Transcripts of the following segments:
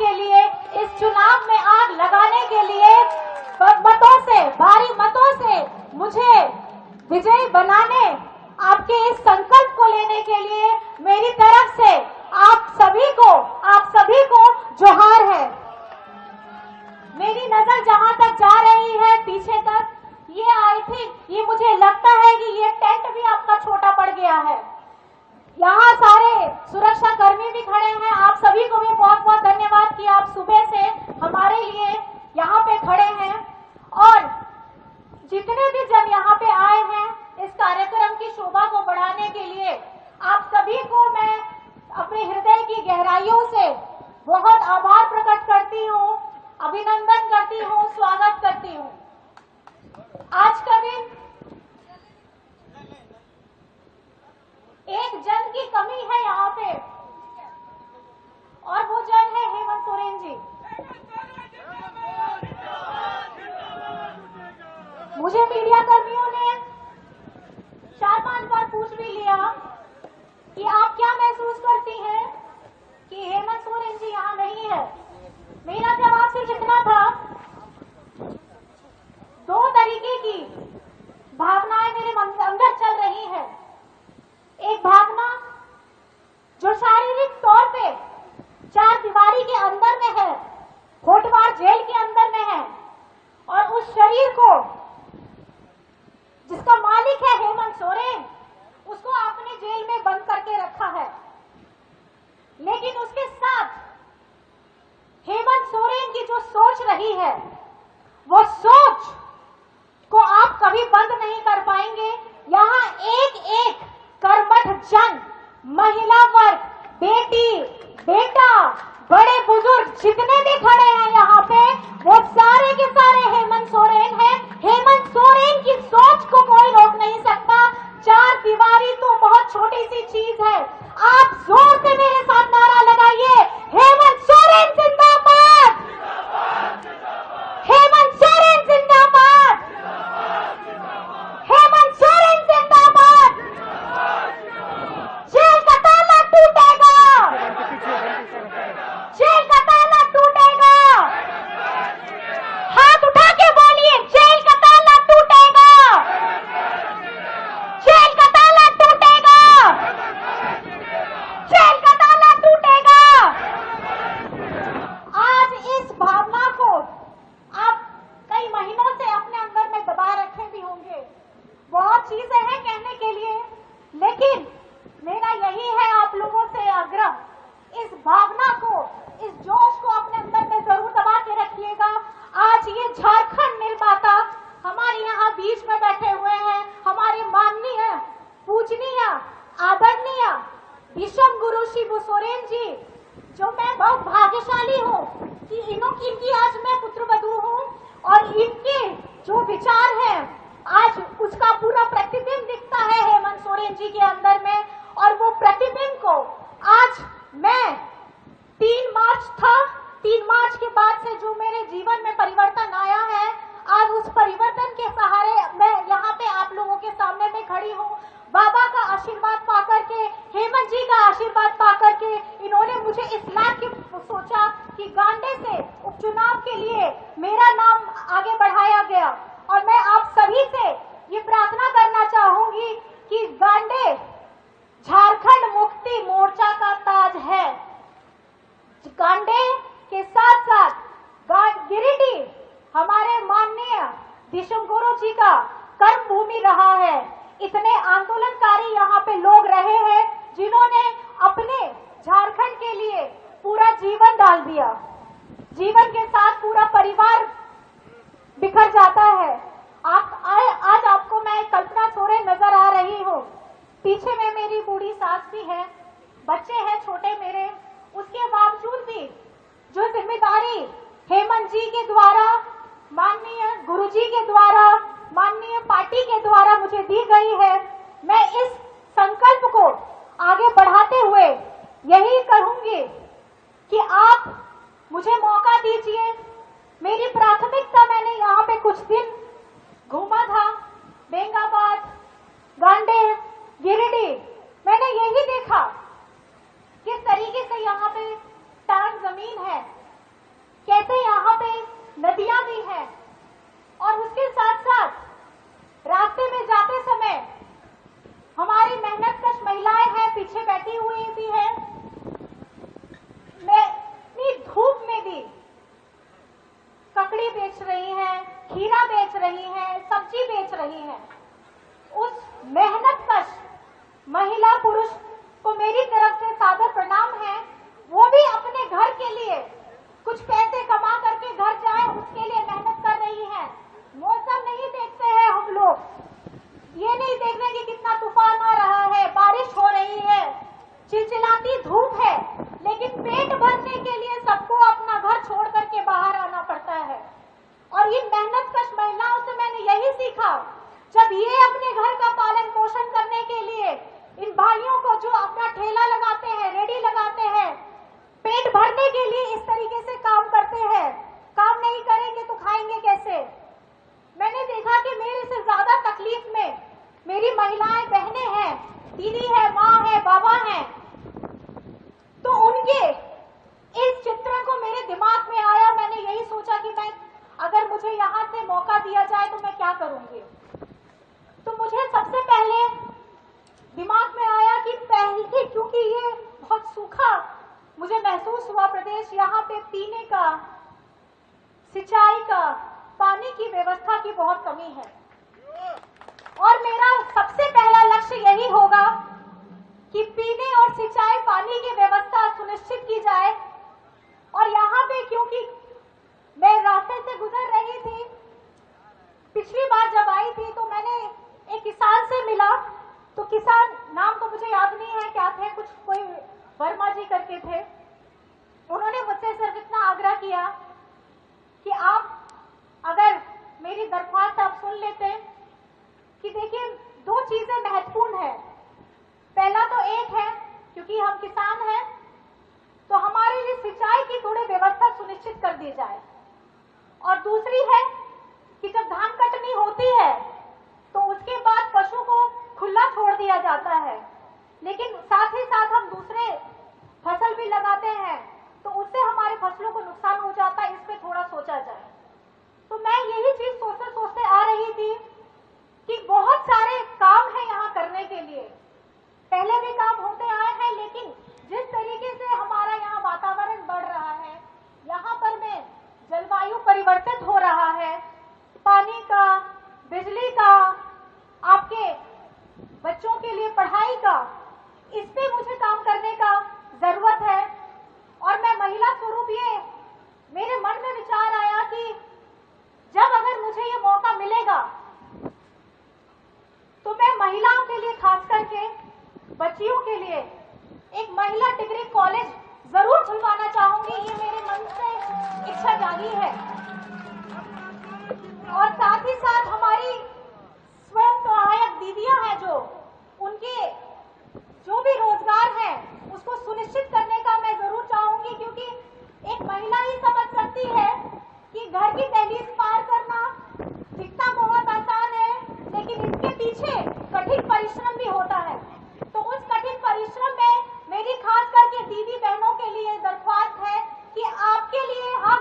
के लिए, इस चुनाव में आग लगाने के लिए, मतों से, भारी मतों से मुझे विजयी बनाने, आपके इस संकल्प को लेने के लिए मेरी तरफ से आप सभी को जोहार है। मेरी नजर जहां तक जा रही है पीछे तक, ये आई थी, ये मुझे लगता है कि ये टेंट भी आपका छोटा पड़ गया है। यहाँ सारे सुरक्षा कर्मी भी खड़े हैं। आप सभी को भी बहुत बहुत धन्यवाद कि आप सुबह से हमारे लिए यहाँ पे खड़े हैं। और जितने भी जन यहाँ पे आए हैं इस कार्यक्रम की शोभा को बढ़ाने के लिए, आप सभी को मैं अपने हृदय की गहराइयों से बहुत आभार प्रकट करती हूँ, अभिनंदन करती हूँ, स्वागत करती हूँ। आज का दिन एक जन की कमी है यहाँ पे, और वो जन है हेमंत सोरेन जी। मुझे मीडिया कर्मियों ने 4-5 बार पूछ भी लिया कि आप क्या महसूस करती हैं कि हेमंत सोरेन जी यहाँ नहीं है। मेरा जवाब सिर्फ इतना था, 2 तरीके की भावनाएं मेरे अंदर चल रही हैं। एक भावना जो शारीरिक तौर पे 4 दीवारी के अंदर में है, होटवार जेल के अंदर में है, और उस शरीर को जिसका मालिक है हेमंत सोरेन, उसको आपने जेल में बंद करके रखा है। लेकिन उसके साथ हेमंत सोरेन की जो सोच रही है, वो सोच को आप कभी बंद नहीं कर पाएंगे। यहाँ एक कर्मठ जन, महिला वर्ग, बेटी, बेटा, बड़े बुजुर्ग जितने भी खड़े हैं यहाँ पे, वो सारे के सारे हेमंत सोरेन हैं। हेमंत सोरेन की सोच को कोई रोक नहीं सकता। 4 दीवारी तो बहुत छोटी सी चीज है। आप जोर से मेरे साथ नारा लगाइए, हेमंत सोरेन जिंदाबाद, हेमंत सोरेन जिंदाबाद, हेमंत सोरेन जिंदाबाद। जेल का ताला टूटेगा, जेल का ताला टूटेगा। हाथ उठा के बोलिए, जेल का ताला टूटेगा, जेल का ताला टूटेगा, जेल का ताला टूटेगा। आज इस भावना को आप कई महीनों से अपने अंदर में दबा रखे भी होंगे। बहुत चीजें हैं कहने के लिए, लेकिन मेरा यही है आप लोगों से आग्रह, इस भावना को, इस जोश को अपने अंदर में जरूर दबा के रखिएगा। आज ये झारखंड निर्माता हमारे यहाँ बीच में बैठे हुए हैं, हमारे माननीय, पूजनीय, आदरणीय विषम गुरु शिबू सोरेन जी, जो मैं बहुत भाग्यशाली हूँ कि इनकी आज मैं पुत्रवधू हूँ, और इनके जो विचार हैं आज उसका पूरा प्रतिबिंब दिखता है हेमंत सोरेन जी के अंदर में। और वो प्रतिबिंब को आज मैं 3 मार्च था, 3 मार्च के बाद से जो मेरे जीवन में परिवर्तन आया है, आज उस परिवर्तन के सहारे मैं यहाँ पे आप लोगों के सामने में खड़ी हूँ। बाबा का आशीर्वाद पाकर के, हेमंत जी का आशीर्वाद पाकर के, इन्होंने मुझे इस लायक की सोचा कि गांडे से उपचुनाव के लिए मेरा नाम आगे बढ़ाया गया। और मैं आप सभी से ये प्रार्थना करना चाहूंगी कि गांडे झारखंड मुक्ति मोर्चा का ताज है। गांडे के साथ साथ गिरिडीह हमारे माननीय विषम गुरु जी का कर्म भूमि रहा है। इतने आंदोलनकारी यहाँ पे लोग रहे हैं जिन्होंने अपने झारखंड के लिए पूरा जीवन डाल दिया। जीवन के साथ पूरा परिवार बिखर जाता है। आज आपको मैं कल्पना सोरेन नजर आ रही हूँ, पीछे में मेरी बूढ़ी सास भी है, बच्चे हैं छोटे मेरे। उसके बावजूद भी जो जिम्मेदारी हेमंत जी के द्वारा, माननीय गुरुजी के द्वारा, माननीय पार्टी के द्वारा मुझे दी गई है, मैं इस संकल्प को आगे बढ़ाते हुए यही कहूंगी कि आप मुझे मौका दीजिए। मेरी प्राथमिकता, मैंने यहाँ पे कुछ दिन घूमा था, बेंगाबाद, गांडे, गिरिडीह, मैंने यही देखा किस तरीके से यहाँ पे टान जमीन है, रही हैं, सब्जी बेच रही हैं, उस मेहनतकश महिला पुरुष को मेरी तरफ से सादर प्रणाम है। वो भी अपने घर के लिए कुछ पैसे कमा करके घर जाए, उसके लिए मेहनत कर रही है। मौसम नहीं देखते हैं हम लोग, ये नहीं देख रहे कि कितना तूफान आ रहा है, बारिश हो रही है, चिलचिलाती धूप है, लेकिन पेट भरने के लिए सबको अपना घर छोड़ करके बाहर आना पड़ता है। और इन मेहनतकश महिलाओं से मैंने यही सीखा, जब ये अपने घर का पालन पोषण करने के लिए इन भाइयों को जो अपना ठेला लगाते हैं, रेडी लगाते हैं, पेट भरने के लिए इस तरीके से काम करते हैं, काम नहीं करेंगे तो खाएंगे कैसे। मैंने देखा कि मेरे से ज्यादा तकलीफ में मेरी महिलाएं, बहनें हैं, दीदी है, माँ है, बाबा हैं। तो उनके इस चित्रण को मेरे दिमाग में आया, मैंने यही सोचा कि मैं अगर मुझे यहाँ से मौका दिया जाए तो मैं क्या करूंगी। तो मुझे सबसे पहले दिमाग में आया कि पहले, क्योंकि ये बहुत सूखा मुझे महसूस हुआ प्रदेश, यहाँ पे पीने का, सिंचाई का, पानी की व्यवस्था की बहुत कमी है। और मेरा सबसे पहला लक्ष्य यही होगा कि पीने और सिंचाई पानी की व्यवस्था सुनिश्चित की जाए। और यहाँ पे क्योंकि मैं रास्ते से गुजर रही थी, पिछली बार जब आई थी तो मैंने एक किसान से मिला। तो किसान, नाम तो मुझे याद नहीं है क्या थे, कुछ कोई वर्मा जी करके थे। उन्होंने मुझसे सिर्फ इतना आग्रह किया कि आप अगर मेरी दरख्वास्त आप सुन लेते कि देखिए दो चीजें महत्वपूर्ण है। पहला तो एक है, क्योंकि हम किसान हैं तो हमारे लिए सिंचाई की थोड़ी व्यवस्था सुनिश्चित कर दी जाए। और दूसरी है कि जब धान कटनी होती है तो उसके बाद पशु को खुला छोड़ दिया जाता है, लेकिन साथ ही साथ हम दूसरे फसल भी लगाते हैं तो उससे हमारे फसलों को नुकसान हो जाता है। इस पे थोड़ा सोचा जाए। तो मैं यही चीज सोचते सोचते आ रही थी कि बहुत सारे काम है यहाँ करने के लिए, पहले भी काम होते आए हैं, लेकिन जिस तरीके से हमारा यहाँ वातावरण बढ़ रहा है, यहाँ पर में जलवायु परिवर्तित हो रहा है, पानी का, बिजली का, आपके बच्चों के लिए पढ़ाई का, इस पे मुझे काम करने का जरूरत है। और मैं महिला स्वरूप ये मेरे मन में विचार आया कि जब अगर मुझे ये मौका मिलेगा तो मैं महिलाओं के लिए, खास करके बच्चियों के लिए एक महिला डिग्री कॉलेज जरूर खुलवाना चाहूंगी। ये मेरे मन से इच्छा जागी है। और साथ ही साथ हमारी स्वयं सहायक दीदियां हैं, जो उनके जो भी रोजगार है उसको सुनिश्चित करने का मैं जरूर चाहूंगी, क्योंकि एक महिला ही समझ सकती है कि घर की दहलीज पार करना दिखता बहुत आसान है, लेकिन इसके पीछे कठिन परिश्रम भी होता है। तो उस कठिन परिश्रम में मेरी खास करके दीदी बहनों के लिए दरख्वास्त है कि आपके लिए हम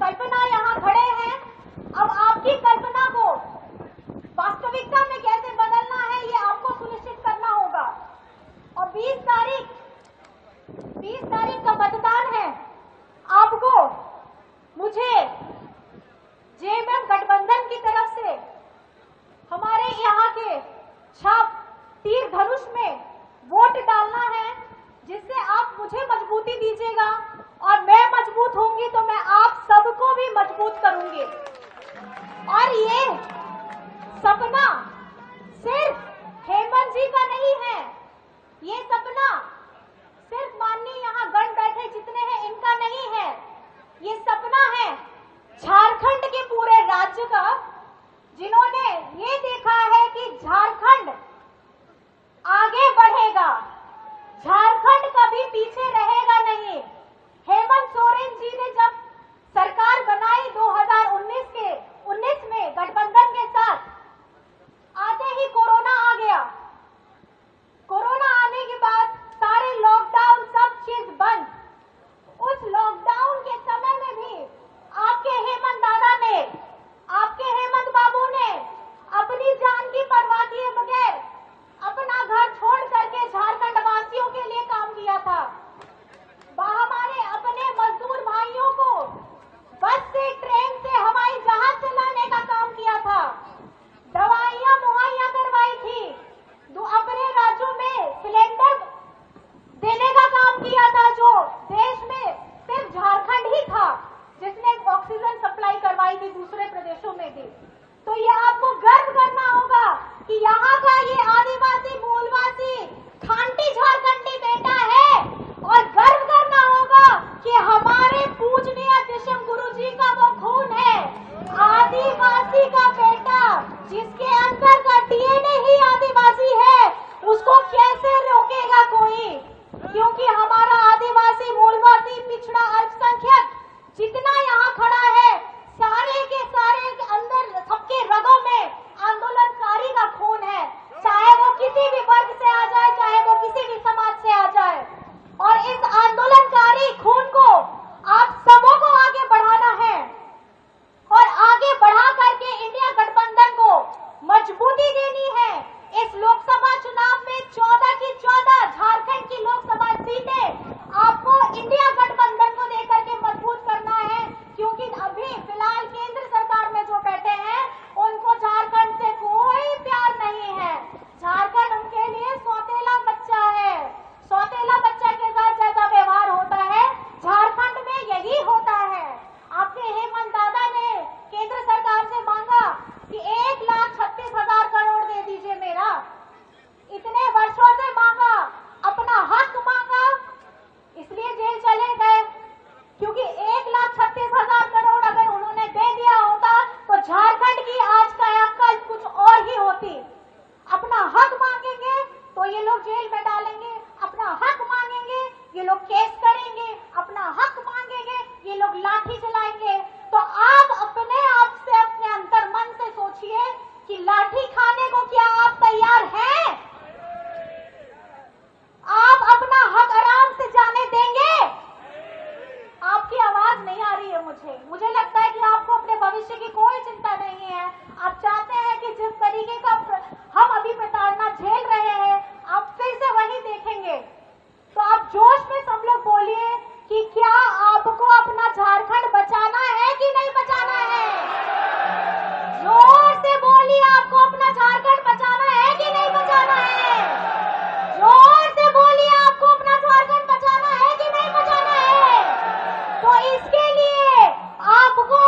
कल्पना यहाँ खड़े हैं। अब आपकी कल्पना को वास्तविकता में कैसे बदलना है, ये आपको सुनिश्चित करना होगा। और 20 तारीख का मतदान है। आपको मुझे जेएमएम गठबंधन की तरफ से हमारे यहाँ के छाप तीर धनुष में वोट डालना है, जिससे आप मुझे मजबूती दीजिएगा और मैं मजबूत होंगी तो मैं आप सबको भी मजबूत करूंगी। और ये सपना सिर्फ हेमंत जी का नहीं है, ये सपना सिर्फ माननीय यहाँ गण बैठे जितने हैं इनका नहीं है, ये सपना है झारखंड के पूरे राज्य का, जिन्होंने ये देखा है कि झारखंड आगे बढ़ेगा, झारखंड कभी पीछे रहेगा नहीं। हेमंत सोरेन जी ने जब सरकार बनाई 2019 में गठबंधन के साथ, आते ही कोरोना आ गया। कोरोना आने के बाद सारे लॉकडाउन, सब चीज बंद। उस लॉकडाउन के समय में भी आपके हेमंत दादा ने, आपके हेमंत बाबू ने अपनी जान की परवाह किए बगैर अपना घर छोड़ करके झारखंड वासियों के लिए काम किया था। जिसने ऑक्सीजन सप्लाई करवाई थी दूसरे प्रदेशों में भी। तो ये आपको गर्व करना होगा कि यहाँ का ये आदिवासी मूलवासी खांटी झारखंडी बेटा है, और गर्व करना होगा कि हमारे पूजनीय दिशम गुरु जी का वो खून है, आदिवासी का बेटा जिसके अंदर का डीएनए ही आदिवासी है, उसको कैसे रोकेगा कोई? क्योंकि हमारा आदिवासी मूलवासी पिछड़ा अल्पसंख्यक जितना यहाँ खड़ा है, सारे के सारे के अंदर सबके रगों में आंदोलनकारी का खून है, चाहे वो किसी भी वर्ग से आ जाए, चाहे वो किसी भी समाज से आ जाए। और इस आंदोलनकारी खून को आप सबों को आगे बढ़ाना है, और आगे बढ़ा करके इंडिया गठबंधन को मजबूती देनी है। इस लोकसभा चुनाव में 14 की 14 झारखंड की लोकसभा सीटें आपको इंडिया गठबंधन को देकर के मजबूत करना है, क्योंकि अभी फिलहाल केंद्र सरकार में जो बैठे हैं उनको झारखंड से कोई प्यार नहीं है। झारखंड उनके लिए सौतेला बच्चा है। सौतेला बच्चा के साथ जैसा व्यवहार होता है झारखंड में यही होता है। आपके हेमंत दादा ने केंद्र सरकार से मांगा कि 1,36,000 करोड़ दे दीजिए मेरा, इतने वर्षों से मांगा, अपना हक मांगा, इसलिए जेल चले गए, क्योंकि 1,36,000 करोड़ अगर उन्होंने दे दिया होता तो झारखंड की आज का अक्ल कुछ और ही होती। अपना हक मांगेंगे तो ये लोग जेल में डालेंगे, अपना हक मांगेंगे ये लोग केस करेंगे, अपना हक मांगेंगे ये लोग लाठी चलाएंगे। तो आप अपने आप से, अपने अंतर मन से सोचिए कि लाठी खाने को क्या आप तैयार हैं? आप अपना हक आराम से जाने देंगे? आपकी आवाज नहीं आ रही है मुझे लगता है कि आपको अपने भविष्य की कोई चिंता नहीं है। आप चाहते हैं कि जिस तरीके का हम अभी प्रताड़ना झेल रहे हैं आप फिर से वही देखेंगे। तो आप जोश में सब लोग बोलिए कि क्या आपको अपना झारखंड बचाना है कि नहीं बचाना है? जोर से बोलिए, आपको अपना झारखंड बचाना है कि नहीं बचाना है? जोर से बोलिए, आपको अपना झारखंड बचाना है कि नहीं बचाना है? तो इसके लिए आपको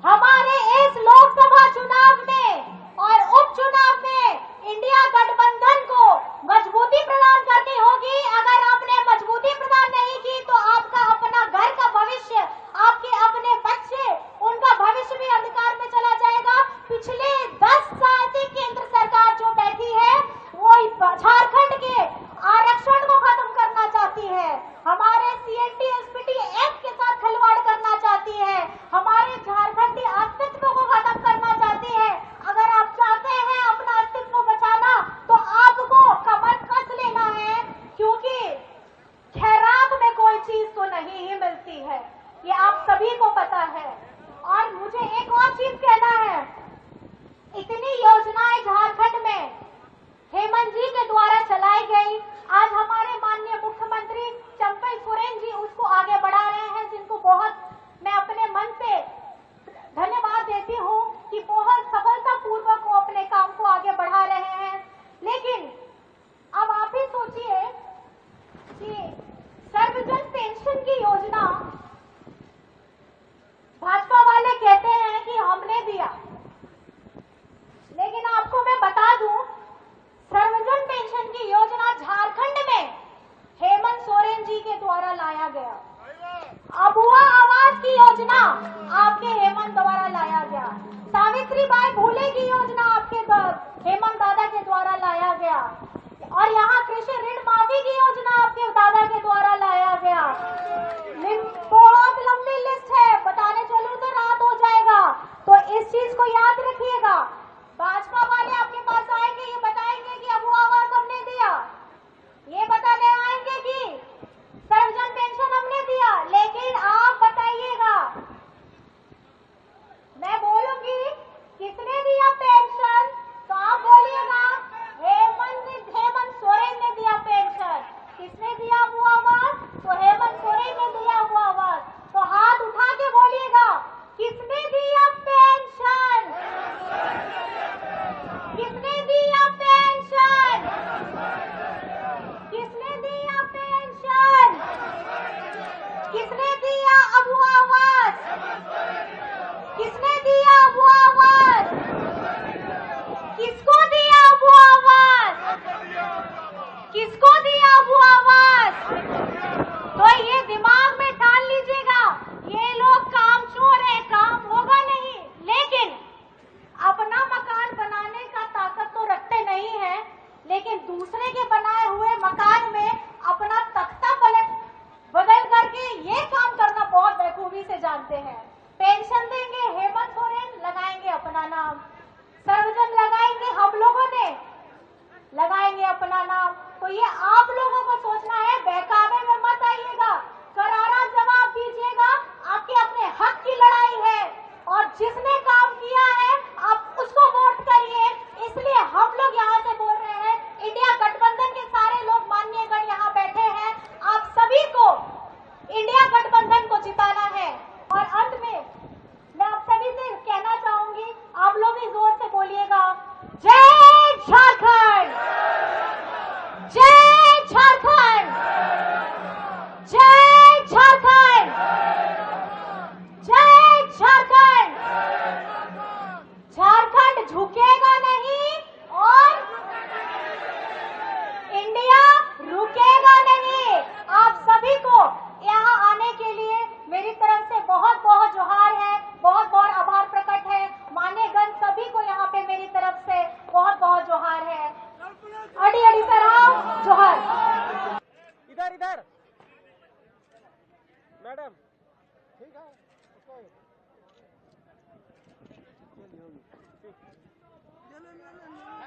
हमारे इस लोकसभा चुनाव में और उपचुनाव में इंडिया गठबंधन को मजबूती प्रदान करनी होगी। अगर आपने मजबूती प्रदान नहीं की तो आपका अपना घर का भविष्य, आपके अपने बच्चे, उनका भविष्य भी अंधकार में चला जाएगा। पिछले 10 साल से केंद्र सरकार जो बैठी है वो झारखंड के आरक्षण को खत्म करना चाहती है, हमारे सीएनटी एसपीटी एक्ट के साथ खिलवाड़ करना चाहती है, हमारे झारखंडी अस्तित्व को खत्म करना चाहती है। अगर आप चाहते हैं अपना अस्तित्व बचाना तो आपको कमर कस लेना है, क्योंकि खैरात में कोई चीज तो नहीं ही मिलती है, ये आप सभी को पता है। और मुझे एक और चीज कहना है, इतनी योजनाएं झारखंड में हेमंत जी के द्वारा चलाई गई, आज हमारे माननीय मुख्यमंत्री चंपई सोरेन जी उसको आगे बढ़ा रहे हैं, जिनको बहुत मैं अपने मन से धन्यवाद देती हूँ कि बहुत सफलतापूर्वक वो अपने काम को आगे बढ़ा रहे हैं। लेकिन अब आप ही सोचिए कि सर्वजन पेंशन की योजना भाजपा वाले कहते हैं कि हमने दिया, लेकिन आपको मैं बता दूं सर्वजन पेंशन की योजना झारखंड में हेमंत सोरेन जी के द्वारा लाया गया। मैडम ठीक है ओके चलिए होगी ठीक। ले ले ले ले